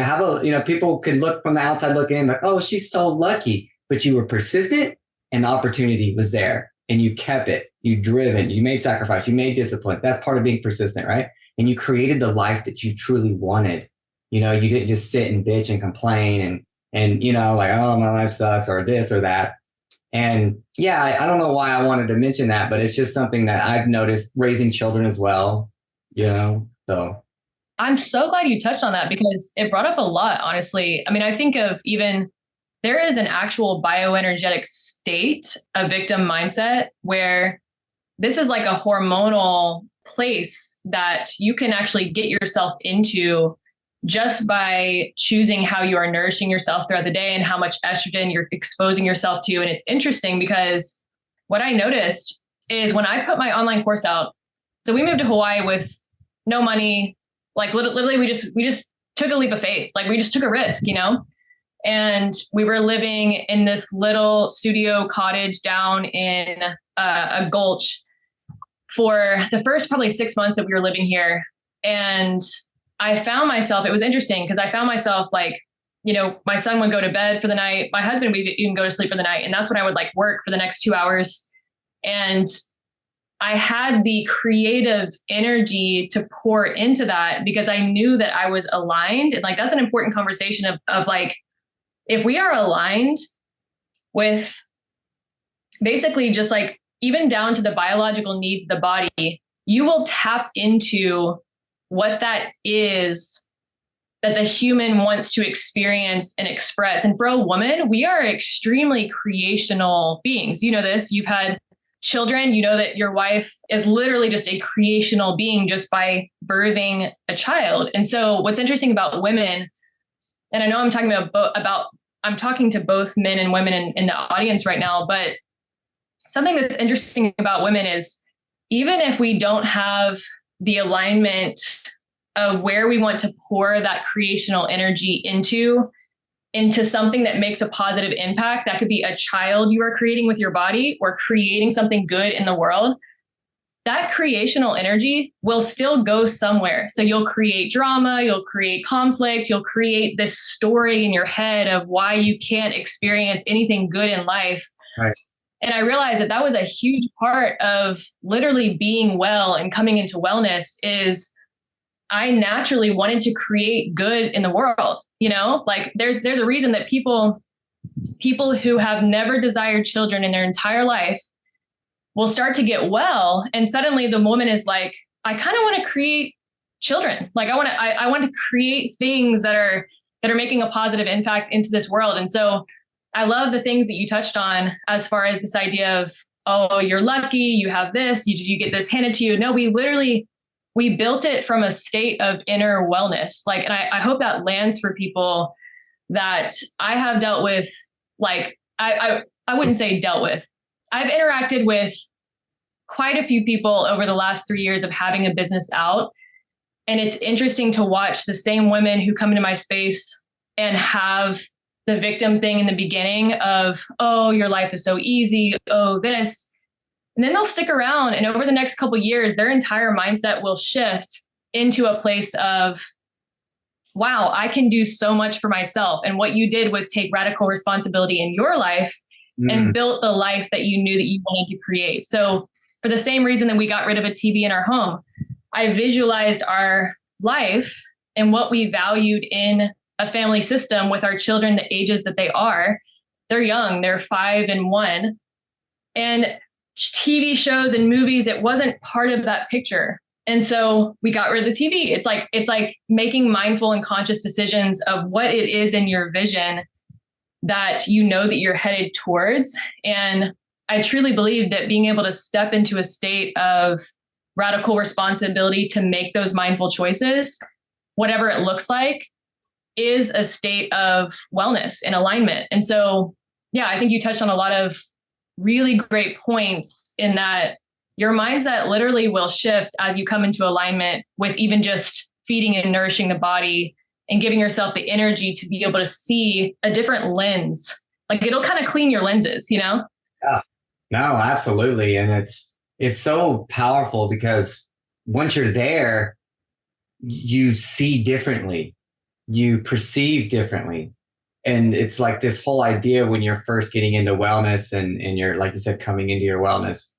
people could look from the outside looking in like, oh, she's so lucky, but you were persistent and the opportunity was there and you kept it, you driven, you made sacrifice, you made discipline. That's part of being persistent, right? And you created the life that you truly wanted. You know, you didn't just sit and bitch and complain and, you know, like, oh, my life sucks or this or that. And yeah, I don't know why I wanted to mention that, but it's just something that I've noticed raising children as well, you know, so. I'm so glad you touched on that because it brought up a lot, honestly. I mean, I think of even there is an actual bioenergetic state, a victim mindset, where this is like a hormonal place that you can actually get yourself into just by choosing how you are nourishing yourself throughout the day and how much estrogen you're exposing yourself to. And it's interesting because what I noticed is when I put my online course out, so we moved to Hawaii with no money. Like literally, we just took a leap of faith. Like we just took a risk, you know, and we were living in this little studio cottage down in a gulch for the first probably 6 months that we were living here. And I found myself, it was interesting because I found myself like, you know, my son would go to bed for the night. My husband would even go to sleep for the night. And that's when I would like work for the next 2 hours. And I had the creative energy to pour into that because I knew that I was aligned. And like, that's an important conversation of like, if we are aligned with basically just like, even down to the biological needs of the body, you will tap into what that is that the human wants to experience and express. And for a woman, we are extremely creational beings. You know this, you've had children, you know that your wife is literally just a creational being just by birthing a child. And so what's interesting about women, and I know I'm talking I'm talking to both men and women in the audience right now, but something that's interesting about women is even if we don't have the alignment of where we want to pour that creational energy into something that makes a positive impact, that could be a child you are creating with your body or creating something good in the world, that creational energy will still go somewhere. So you'll create drama, you'll create conflict, you'll create this story in your head of why you can't experience anything good in life. Right. And I realized that was a huge part of literally being well and coming into wellness is I naturally wanted to create good in the world. You know, like there's a reason that people who have never desired children in their entire life will start to get well. And suddenly the woman is like, I kind of want to create children. Like I want to create things that are making a positive impact into this world. And so I love the things that you touched on as far as this idea of, oh, you're lucky, you have this, you get this handed to you. No, we built it from a state of inner wellness. Like, and I hope that lands for people that I have dealt with, like, I wouldn't say dealt with. I've interacted with quite a few people over the last 3 years of having a business out. And it's interesting to watch the same women who come into my space and have the victim thing in the beginning of, oh, your life is so easy. Oh, this. And then they'll stick around. And over the next couple of years, their entire mindset will shift into a place of, wow, I can do so much for myself. And what you did was take radical responsibility in your life and built the life that you knew that you wanted to create. So for the same reason that we got rid of a TV in our home, I visualized our life and what we valued in a family system with our children, the ages that they are. They're young, they're 5 and 1. And TV shows and movies, it wasn't part of that picture. And so we got rid of the TV. It's like making mindful and conscious decisions of what it is in your vision that you know that you're headed towards. And I truly believe that being able to step into a state of radical responsibility to make those mindful choices, whatever it looks like, is a state of wellness and alignment. And so, yeah, I think you touched on a lot of really great points in that your mindset literally will shift as you come into alignment with even just feeding and nourishing the body and giving yourself the energy to be able to see a different lens. Like it'll kind of clean your lenses, you know? Yeah, no, absolutely. And it's so powerful because once you're there, you see differently, you perceive differently. And it's like this whole idea when you're first getting into wellness and you're, like you said, coming into your wellness,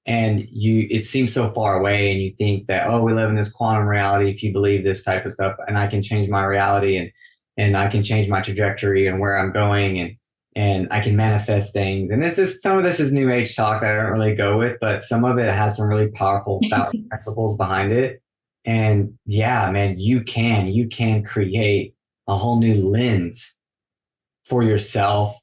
and it seems so far away, and you think that, oh, we live in this quantum reality if you believe this type of stuff, and I can change my reality and I can change my trajectory and where I'm going, and I can manifest things. And some of this is new age talk that I don't really go with, but some of it has some really powerful principles behind it. And yeah, man, you can create a whole new lens for yourself.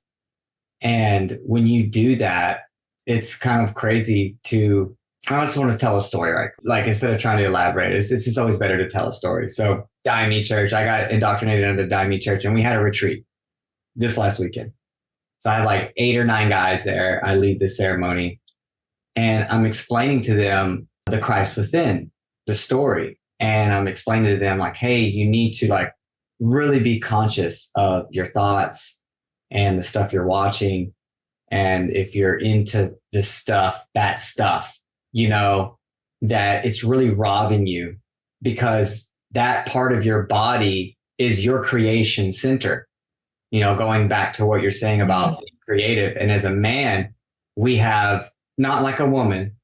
And when you do that, it's kind of crazy I just want to tell a story, right? Like instead of trying to elaborate, it's just always better to tell a story. So Diamond Church, I got indoctrinated into the Diamond Church, and we had a retreat this last weekend. So I had like 8 or 9 guys there. I lead the ceremony, and I'm explaining to them the Christ within, the story. And I'm explaining to them like, hey, you need to like really be conscious of your thoughts and the stuff you're watching. And if you're into this stuff, that stuff, you know, that it's really robbing you, because that part of your body is your creation center. You know, going back to what you're saying about being creative. And as a man, we have not like a woman.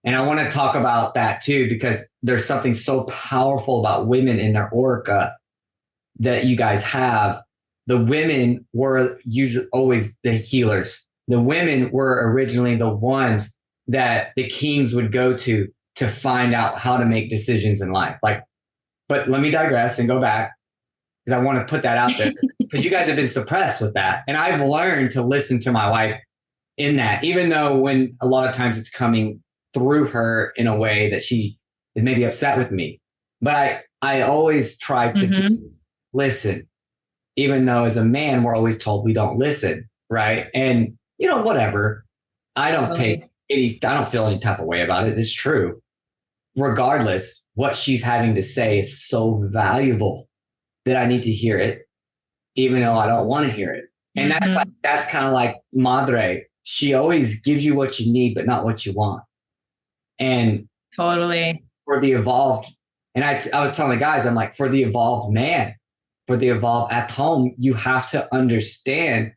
And I want to talk about that too, because there's something so powerful about women in their aura that you guys have. The women were usually always the healers. The women were originally the ones that the kings would go to find out how to make decisions in life. Like, but let me digress and go back, because I want to put that out there, because you guys have been suppressed with that. And I've learned to listen to my wife in that, even though when a lot of times it's coming through her in a way that she is maybe upset with me. But I always try to just listen, even though as a man, we're always told we don't listen. Right. And, you know, whatever. I don't feel any type of way about it. It's true. Regardless, what she's having to say is so valuable that I need to hear it, even though I don't want to hear it. And that's kind of like Madre. She always gives you what you need, but not what you want. And totally for the evolved, and I was telling the guys, I'm like, for the evolved man, for the evolved at home, you have to understand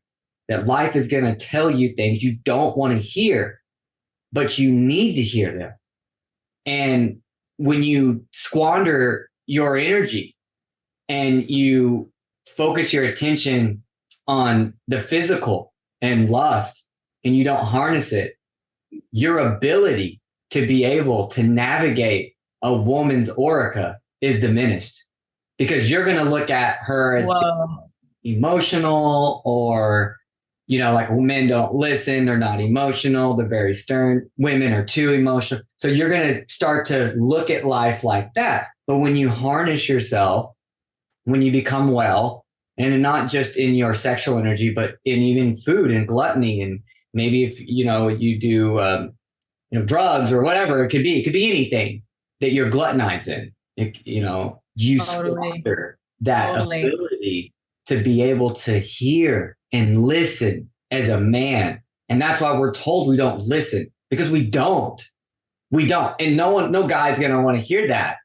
that life is going to tell you things you don't want to hear, but you need to hear them. And when you squander your energy and you focus your attention on the physical and lust, and you don't harness it, your ability to be able to navigate a woman's aura is diminished, because you're going to look at her as emotional, or, you know, like men don't listen, they're not emotional, they're very stern. Women are too emotional. So you're going to start to look at life like that. But when you harness yourself, when you become well, and not just in your sexual energy, but in even food and gluttony, and maybe if, you know, you do, drugs or whatever it could be anything that you're gluttonized in, you squander that ability to be able to hear and listen as a man. And that's why we're told we don't listen, because we don't. And no guy's going to want to hear that.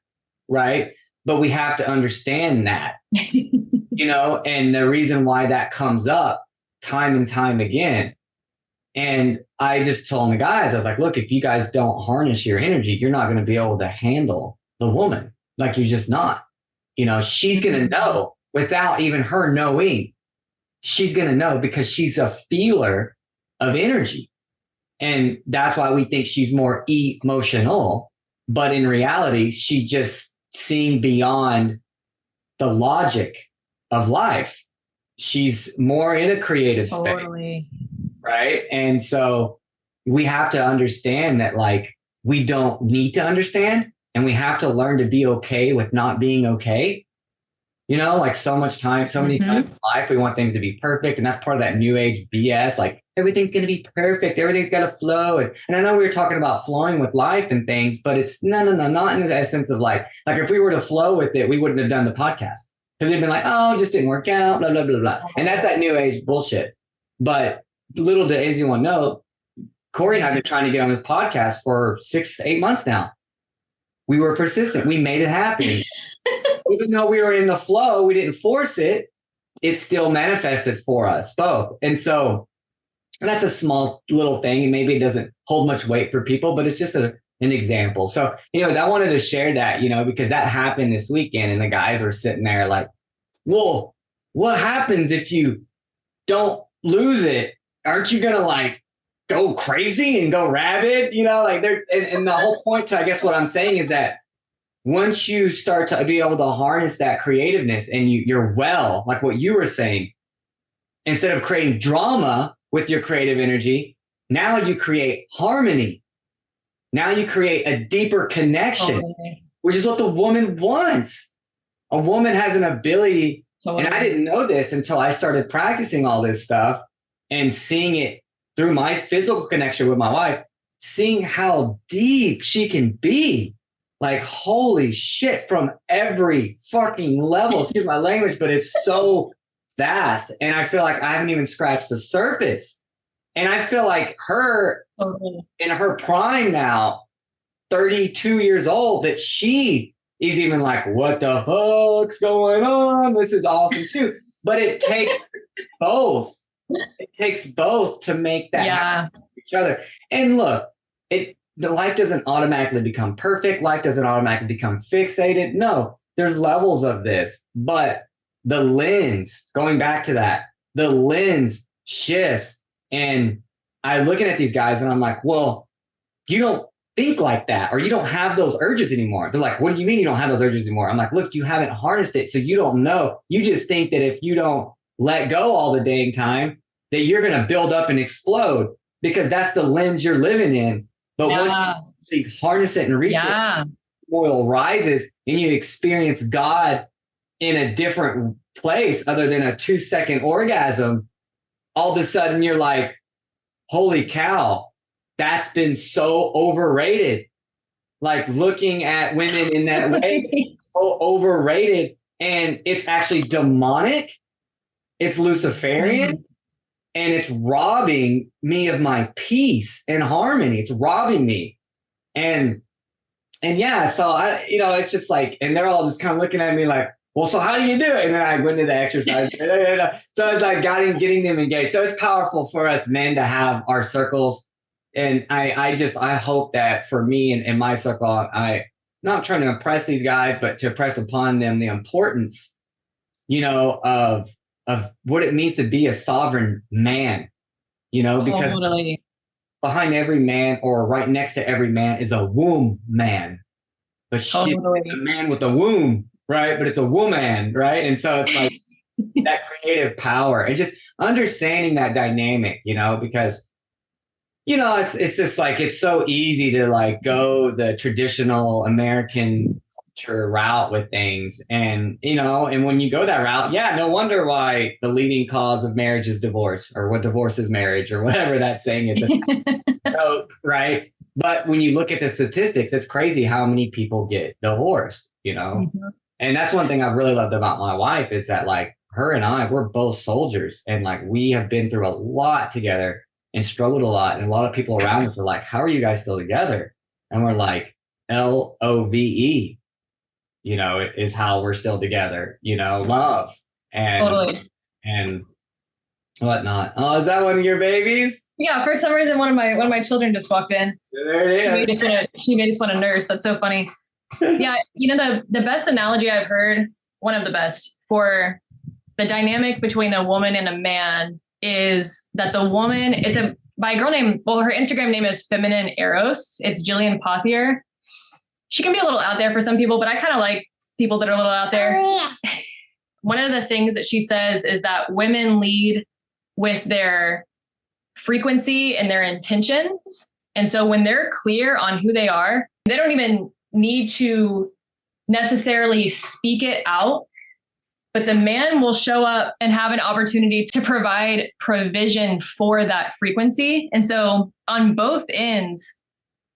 Right. But we have to understand that, and the reason why that comes up time and time again. And I just told the guys, I was like, look, if you guys don't harness your energy, you're not going to be able to handle the woman. Like, you're just not. She's going to know without even her knowing. She's going to know because she's a feeler of energy. And that's why we think she's more emotional. But in reality, she's just seeing beyond the logic of life. she's more in a creative space. Totally. Right. And so we have to understand that, like, we don't need to understand, and we have to learn to be okay with not being okay. Like so many times in life, we want things to be perfect. And that's part of that new age BS. Like everything's going to be perfect. Everything's got to flow. And I know we were talking about flowing with life and things, but it's no, not in the essence of like if we were to flow with it, we wouldn't have done the podcast, because it'd been like, oh, it just didn't work out, blah, blah, blah, blah. And that's that new age bullshit. But little did anyone know, Korey and I have been trying to get on this podcast for 6-8 months now. We were persistent. We made it happen. Even though we were in the flow, we didn't force it. It still manifested for us both. And so that's a small little thing. And maybe it doesn't hold much weight for people, but it's just an example. So, anyways, I wanted to share that, because that happened this weekend, and the guys were sitting there like, well, what happens if you don't lose it? Aren't you going to like go crazy and go rabid? And the whole point to, I guess what I'm saying is that once you start to be able to harness that creativeness and you're well, like what you were saying, instead of creating drama with your creative energy, now you create harmony. Now you create a deeper connection, which is what the woman wants. A woman has an ability, and I didn't know this until I started practicing all this stuff and seeing it through my physical connection with my wife, seeing how deep she can be. Like, holy shit, from every fucking level. Excuse my language, but it's so vast. And I feel like I haven't even scratched the surface. And I feel like her in her prime now, 32 years old, that she is even like, what the fuck's going on? This is awesome too. But it takes both. It takes both to make that happen with each other. And look, the life doesn't automatically become perfect. Life doesn't automatically become fixated. No, there's levels of this. But the lens, going back to that, the lens shifts. And I'm looking at these guys and I'm like, well, you don't think like that, or you don't have those urges anymore. They're like, what do you mean you don't have those urges anymore? I'm like, look, you haven't harnessed it. So you don't know. You just think that if you don't let go all the dang time, that you're going to build up and explode, because that's the lens you're living in. But once you harness it and reach it, oil rises and you experience God in a different place other than a 2-second orgasm. All of a sudden you're like, holy cow, that's been so overrated. Like, looking at women in that way, so overrated. And it's actually demonic. It's Luciferian. And it's robbing me of my peace and harmony. It's robbing me. And yeah, so it's just like, and they're all just kind of looking at me like, well, so how do you do it? And then I went into the exercise. So it's like getting them engaged. So it's powerful for us men to have our circles. And I hope that for me and my circle, I'm not trying to impress these guys, but to impress upon them the importance, of what it means to be a sovereign man, because behind every man, or right next to every man, is a womb man. But it's a man with a womb, right? But it's a woman, right? And so it's like that creative power, and just understanding that dynamic, because, it's just like, it's so easy to like go the traditional American route with things, and and when you go that route, no wonder why the leading cause of marriage is divorce, or what divorce is marriage, or whatever that saying is. Right? But when you look at the statistics, it's crazy how many people get divorced, and that's one thing I've really loved about my wife, is that like her and I, we're both soldiers, and like we have been through a lot together and struggled a lot, and a lot of people around us are like, how are you guys still together? And we're like, LOVE, is how we're still together, love and whatnot. Oh, is that one of your babies? Yeah, for some reason, one of my children just walked in. There it is. She made us want to nurse. That's so funny. Yeah, the best analogy I've heard, one of the best, for the dynamic between a woman and a man, is that the woman, by a girl named, her Instagram name is Feminine Eros. It's Jillian Pothier. She can be a little out there for some people, but I kind of like people that are a little out there. one of the things that she says is that women lead with their frequency and their intentions. And so when they're clear on who they are, they don't even need to necessarily speak it out, but the man will show up and have an opportunity to provide provision for that frequency. And so on both ends,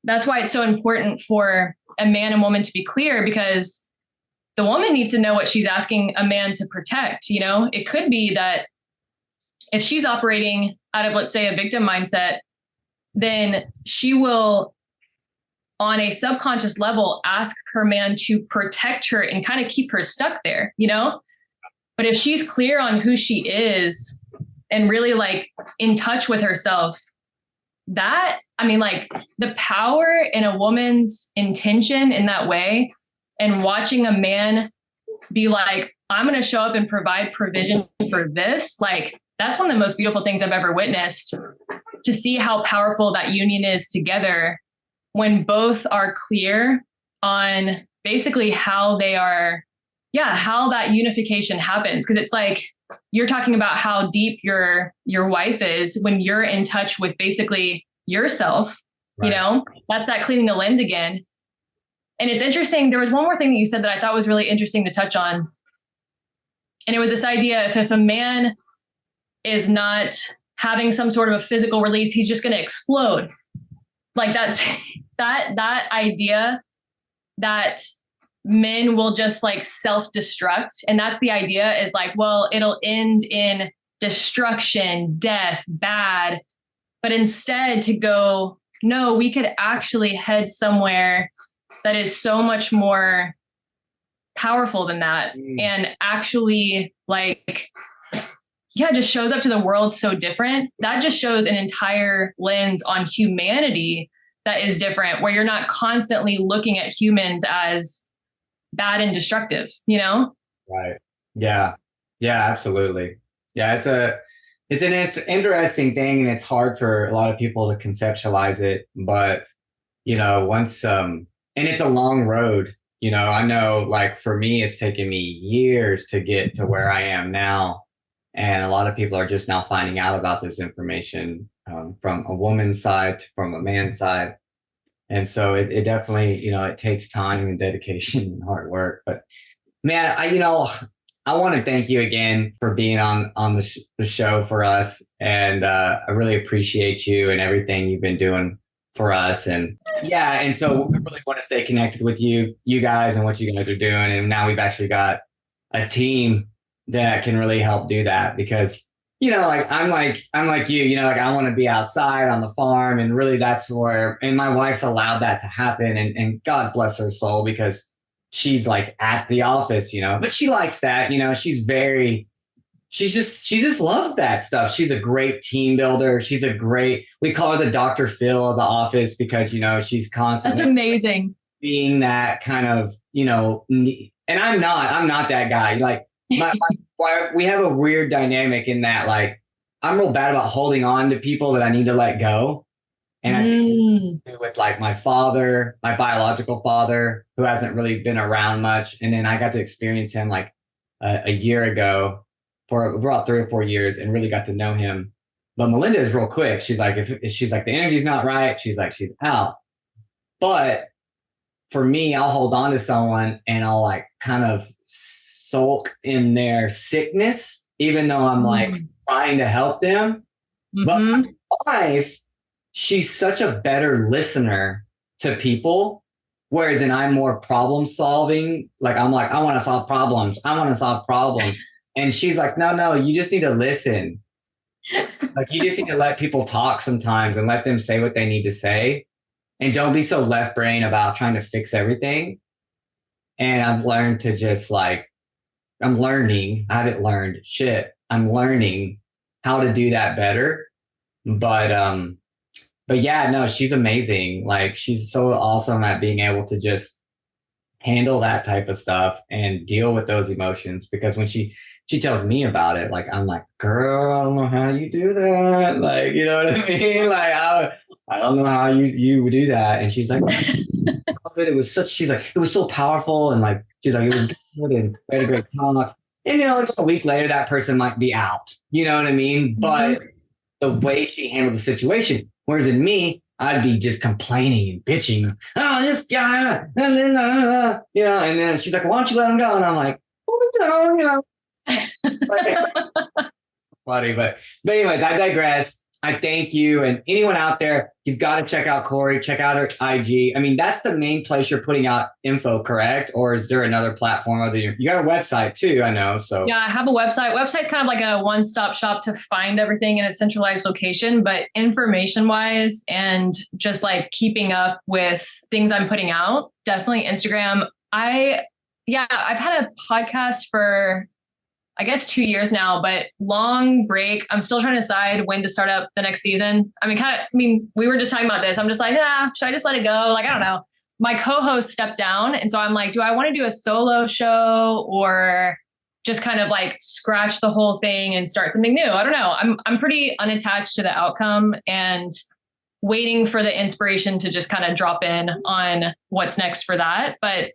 that's why it's so important for a man and woman to be clear, because the woman needs to know what she's asking a man to protect. You know, it could be that if she's operating out of, let's say, a victim mindset, then she will, on a subconscious level, ask her man to protect her and kind of keep her stuck there, you know? But if she's clear on who she is and really like in touch with herself, that, I mean, like the power in a woman's intention in that way, and watching a man be like, I'm going to show up and provide provision for this, like, that's one of the most beautiful things I've ever witnessed, to see how powerful that union is together when both are clear on basically how they are, how that unification happens. Because it's like, you're talking about how deep your wife is when you're in touch with basically yourself, right. You know, that's that cleaning the lens again. And it's interesting. There was one more thing that you said that I thought was really interesting to touch on. And it was this idea, if a man is not having some sort of a physical release, he's just going to explode. Like that's that idea that men will just like self-destruct. And that's the idea, is like, well, it'll end in destruction, death, bad. But instead to go, no, we could actually head somewhere that is so much more powerful than that. And actually like, just shows up to the world so different. That just shows an entire lens on humanity that is different, where you're not constantly looking at humans as bad and destructive, you know? Right. Yeah. Yeah, absolutely. Yeah. It's an interesting thing, and it's hard for a lot of people to conceptualize it, but you know, once, and it's a long road, you know, I know like for me, it's taken me years to get to where I am now. And a lot of people are just now finding out about this information from a woman's side, from a man's side. And so it definitely, you know, it takes time and dedication and hard work. But man, I want to thank you again for being on the show for us. And I really appreciate you and everything you've been doing for us. And and so we really want to stay connected with you guys and what you guys are doing. And now we've actually got a team that can really help do that, because, you know, like I'm like you, you know, like I want to be outside on the farm, and really that's where, and my wife's allowed that to happen, and God bless her soul, because she's like at the office, you know, but she likes that, you know, she just loves that stuff. She's a great team builder. We call her the Dr. Phil of the office, because, you know, she's constantly That's amazing. Being that kind of, you know, and I'm not that guy. Like, we have a weird dynamic in that, like, I'm real bad about holding on to people that I need to let go. And I think with like my father, my biological father, who hasn't really been around much. And then I got to experience him like a year ago for about 3 or 4 years, and really got to know him. But Melinda is real quick. She's like, if she's like, the energy's not right, she's out. But for me, I'll hold on to someone and I'll like kind of sulk in their sickness, even though I'm like trying to help them. But my wife, she's such a better listener to people. Whereas I'm more problem solving. Like, I'm like, I want to solve problems. And she's like, no, you just need to listen. Like, you just need to let people talk sometimes and let them say what they need to say. And don't be so left brain about trying to fix everything. And I've learned to just like, I'm learning how to do that better. But yeah, no, she's amazing. Like, she's so awesome at being able to just handle that type of stuff and deal with those emotions. Because when she tells me about it, like, I'm like, girl, I don't know how you do that. Like, you know what I mean? Like, I don't know how you would do that. And she's like, it was so powerful. And like, she's like, it was good, and we had a great talk. And, a week later, that person might be out. You know what I mean? But the way she handled the situation, whereas in me, I'd be just complaining and bitching. Oh, this guy, and then she's like, why don't you let him go? And I'm like, oh, funny, but anyways, I digress. I thank you. And anyone out there, you've got to check out Korey, check out her IG. I mean, that's the main place you're putting out info, correct? Or is there another platform other than you got a website too, I know. So yeah, I have a website. Website's kind of like a one-stop shop to find everything in a centralized location, but information wise and just like keeping up with things I'm putting out, definitely Instagram. I've had a podcast for I guess 2 years now, but long break. I'm still trying to decide when to start up the next season. I mean, we were just talking about this. I'm just like, should I just let it go? Like, I don't know. My co-host stepped down. And so I'm like, do I want to do a solo show or just kind of like scratch the whole thing and start something new? I don't know. I'm pretty unattached to the outcome and waiting for the inspiration to just kind of drop in on what's next for that. But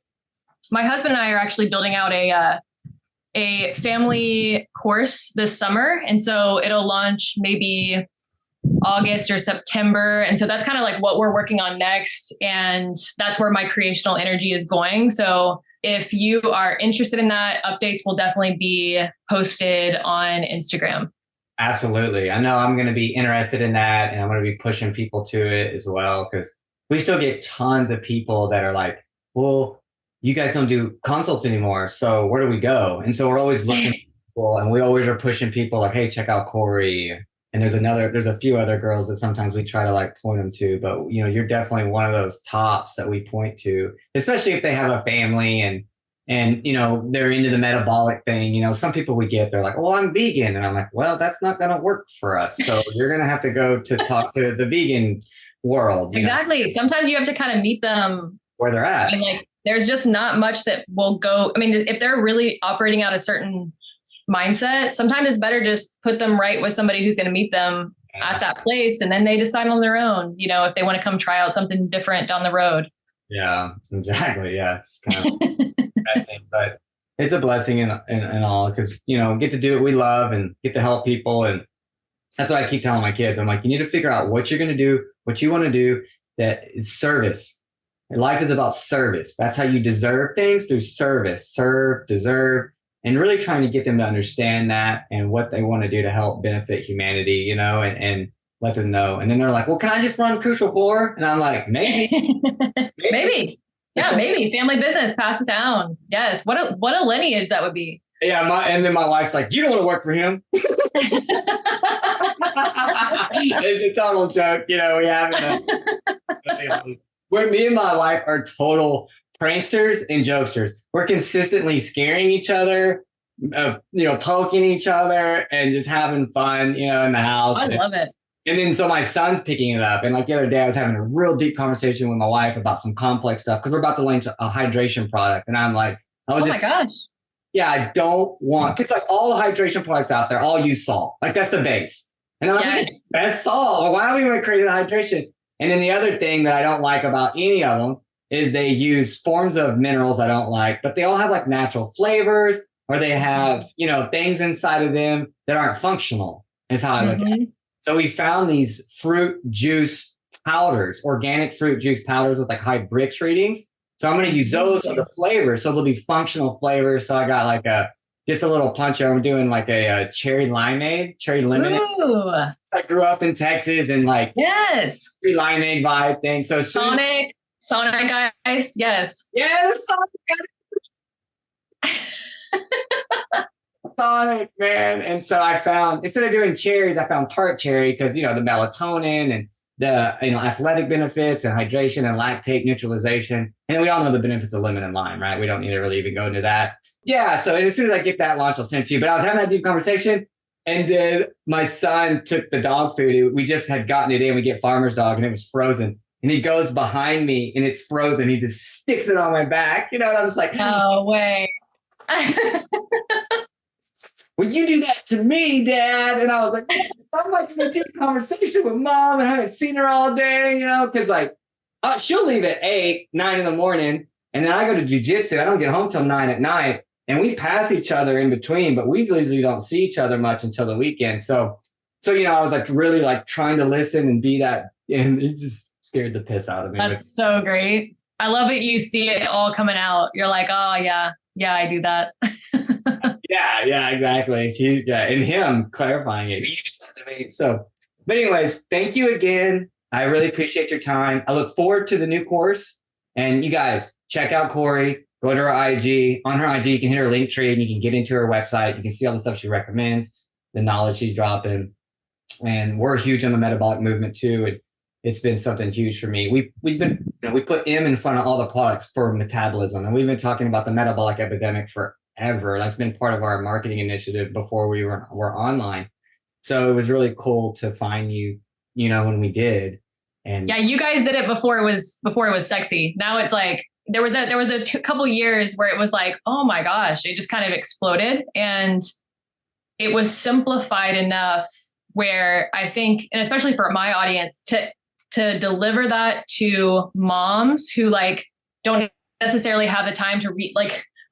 my husband and I are actually building out a family course this summer. And so it'll launch maybe August or September. And so that's kind of like what we're working on next. And that's where my creational energy is going. So if you are interested in that, updates will definitely be posted on Instagram. Absolutely. I know I'm going to be interested in that, and I'm going to be pushing people to it as well, because we still get tons of people that are like, well, you guys don't do consults anymore, so where do we go? And so we're always looking for people, and we always are pushing people like, hey, check out Korey. And there's a few other girls that sometimes we try to like point them to, but you're definitely one of those tops that we point to, especially if they have a family and they're into the metabolic thing. Some people we get, they're like, well, I'm vegan. And I'm like, well, that's not going to work for us. So you're going to have to go to talk to the vegan world. Exactly. Sometimes you have to kind of meet them where they're at. And like, there's just not much that will go. I mean, if they're really operating out a certain mindset, sometimes it's better just put them right with somebody who's going to meet them at that place. And then they decide on their own, if they want to come try out something different down the road. Yeah, exactly. Yeah. It's kind of interesting, but it's a blessing and all, because, get to do what we love and get to help people. And that's what I keep telling my kids. I'm like, you need to figure out what you're going to do, what you want to do that is service. Life is about service. That's how you deserve things, through service, serve, deserve, and really trying to get them to understand that and what they want to do to help benefit humanity, and let them know. And then they're like, well, can I just run Crucial 4? And I'm like, maybe. Maybe. Yeah, maybe. Family business, pass it down. Yes. What a lineage that would be. Yeah. And then my wife's like, you don't want to work for him. It's a total joke. We have where me and my wife are total pranksters and jokesters. We're consistently scaring each other, poking each other and just having fun, in the house. I love it. And then so my son's picking it up. And like the other day, I was having a real deep conversation with my wife about some complex stuff, because we're about to launch a hydration product. And I'm like, oh my gosh. Yeah, I don't want, because like all the hydration products out there, all use salt. Like that's the base. And I'm like, best salt. Well, why are we going to create a hydration? And then the other thing that I don't like about any of them is they use forms of minerals I don't like, but they all have like natural flavors, or they have, things inside of them that aren't functional, is how I look at it. So we found these fruit juice powders, organic fruit juice powders with like high Brix readings. So I'm going to use those for the flavors. So they'll be functional flavors. So I got like just a little punch. I'm doing like a cherry lemonade. Ooh. I grew up in Texas and like yes, cherry lemonade vibe thing. So Sonic ice. Yes. Yes. Sonic, man. And so I found, instead of doing cherries, I found tart cherry, because, the melatonin and the, athletic benefits and hydration and lactate neutralization. And we all know the benefits of lemon and lime, right? We don't need to really even go into that. Yeah. So as soon as I get that launched, I'll send it to you. But I was having that deep conversation. And then my son took the dog food. We just had gotten it in. We get farmer's dog and it was frozen. And he goes behind me and it's frozen. He just sticks it on my back. And I was like, no way. Well, you do that to me, Dad. And I was like, I'm like in a deep conversation with Mom, and I haven't seen her all day, because like she'll leave at 8, 9 in the morning. And then I go to jujitsu. I don't get home till 9 at night. and we pass each other in between, but we usually don't see each other much until the weekend. So I was like really like trying to listen and be that, and it just scared the piss out of me. That's so great. I love it. You see it all coming out. You're like, oh yeah, I do that. Yeah, exactly. And him clarifying it. So, but anyways, thank you again. I really appreciate your time. I look forward to the new course. And you guys check out Korey. Go to her IG. On her IG, you can hit her link tree and you can get into her website. You can see all the stuff she recommends, the knowledge she's dropping. And we're huge on the metabolic movement too. It's been something huge for me. We put M in front of all the products for metabolism, and we've been talking about the metabolic epidemic forever. That's been part of our marketing initiative before we were online. So it was really cool to find you, when we did. And yeah, you guys did it before it was sexy. Now it's like there was a couple years where it was like, oh my gosh, it just kind of exploded, and it was simplified enough where I think, and especially for my audience, to deliver that to moms who like don't necessarily have the time to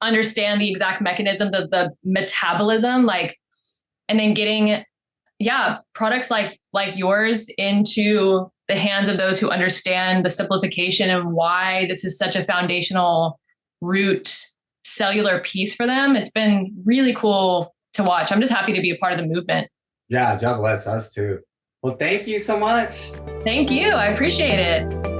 understand the exact mechanisms of the metabolism, and then getting products like yours into the hands of those who understand the simplification and why this is such a foundational root cellular piece for them. It's been really cool to watch. I'm just happy to be a part of the movement. Yeah, God bless us too. Well, thank you so much. Thank you. I appreciate it.